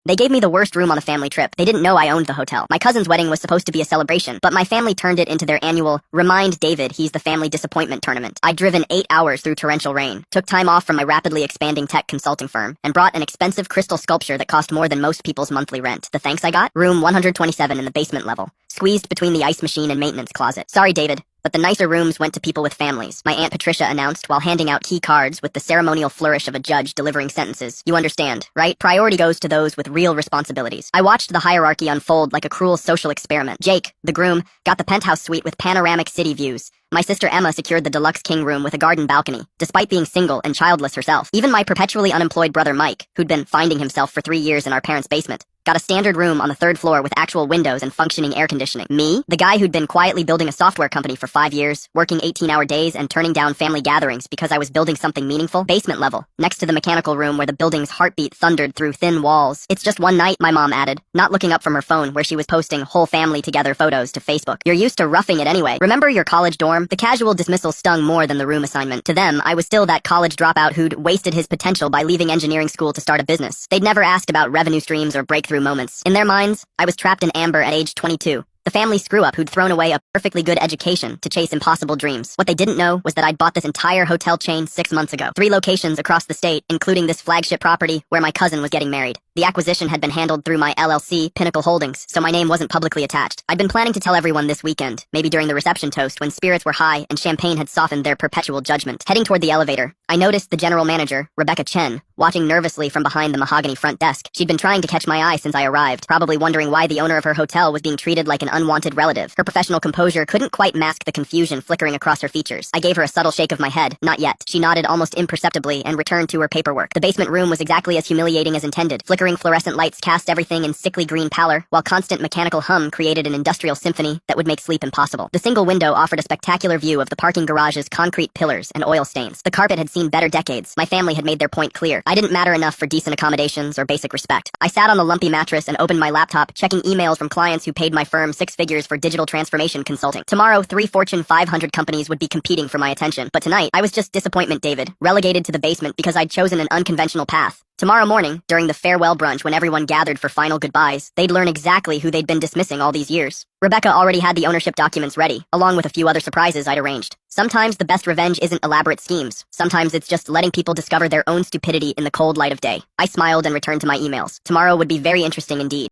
They gave me the worst room on the family trip. They didn't know I owned the hotel. My cousin's wedding was supposed to be a celebration, but my family turned it into their annual Remind David He's the Family Disappointment tournament. I'd driven 8 hours through torrential rain, took time off from my rapidly expanding tech consulting firm, and brought an expensive crystal sculpture that cost more than most people's monthly rent. The thanks I got? Room 127 in the basement level, squeezed between the ice machine and maintenance closet. Sorry, David, but the nicer rooms went to people with families, my Aunt Patricia announced while handing out key cards with the ceremonial flourish of a judge delivering sentences. You understand, right? Priority goes to those with real responsibilities. I watched the hierarchy unfold like a cruel social experiment. Jake, the groom, got the penthouse suite with panoramic city views. My sister Emma secured the deluxe king room with a garden balcony, despite being single and childless herself. Even my perpetually unemployed brother Mike, who'd been finding himself for 3 years in our parents' basement, got a standard room on the 3rd floor with actual windows and functioning air conditioning. Me, the guy who'd been quietly building a software company for 5 years, working 18-hour days and turning down family gatherings because I was building something meaningful, basement level, next to the mechanical room where the building's heartbeat thundered through thin walls. It's just one night, my mom added, not looking up from her phone where she was posting whole family together photos to Facebook. You're used to roughing it anyway. Remember your college dorm? The casual dismissal stung more than the room assignment. To them, I was still that college dropout who'd wasted his potential by leaving engineering school to start a business. They'd never asked about revenue streams or breakthrough moments. In their minds, I was trapped in amber at age 22. The family screw-up who'd thrown away a perfectly good education to chase impossible dreams. What they didn't know was that I'd bought this entire hotel chain 6 months ago. 3 locations across the state, including this flagship property where my cousin was getting married. The acquisition had been handled through my LLC, Pinnacle Holdings, so my name wasn't publicly attached. I'd been planning to tell everyone this weekend, maybe during the reception toast when spirits were high and champagne had softened their perpetual judgment. Heading toward the elevator, I noticed the general manager, Rebecca Chen, watching nervously from behind the mahogany front desk. She'd been trying to catch my eye since I arrived, probably wondering why the owner of her hotel was being treated like an unwanted relative. Her professional composure couldn't quite mask the confusion flickering across her features. I gave her a subtle shake of my head. Not yet. She nodded almost imperceptibly and returned to her paperwork. The basement room was exactly as humiliating as intended. Flickering fluorescent lights cast everything in sickly green pallor, while constant mechanical hum created an industrial symphony that would make sleep impossible. The single window offered a spectacular view of the parking garage's concrete pillars and oil stains. The carpet had seen better decades. My family had made their point clear. I didn't matter enough for decent accommodations or basic respect. I sat on the lumpy mattress and opened my laptop, checking emails from clients who paid my firm 6 figures for digital transformation consulting. Tomorrow, 3 Fortune 500 companies would be competing for my attention. But tonight, I was just disappointment David, relegated to the basement because I'd chosen an unconventional path. Tomorrow morning, during the farewell brunch when everyone gathered for final goodbyes, they'd learn exactly who they'd been dismissing all these years. Rebecca already had the ownership documents ready, along with a few other surprises I'd arranged. Sometimes the best revenge isn't elaborate schemes. Sometimes it's just letting people discover their own stupidity in the cold light of day. I smiled and returned to my emails. Tomorrow would be very interesting indeed.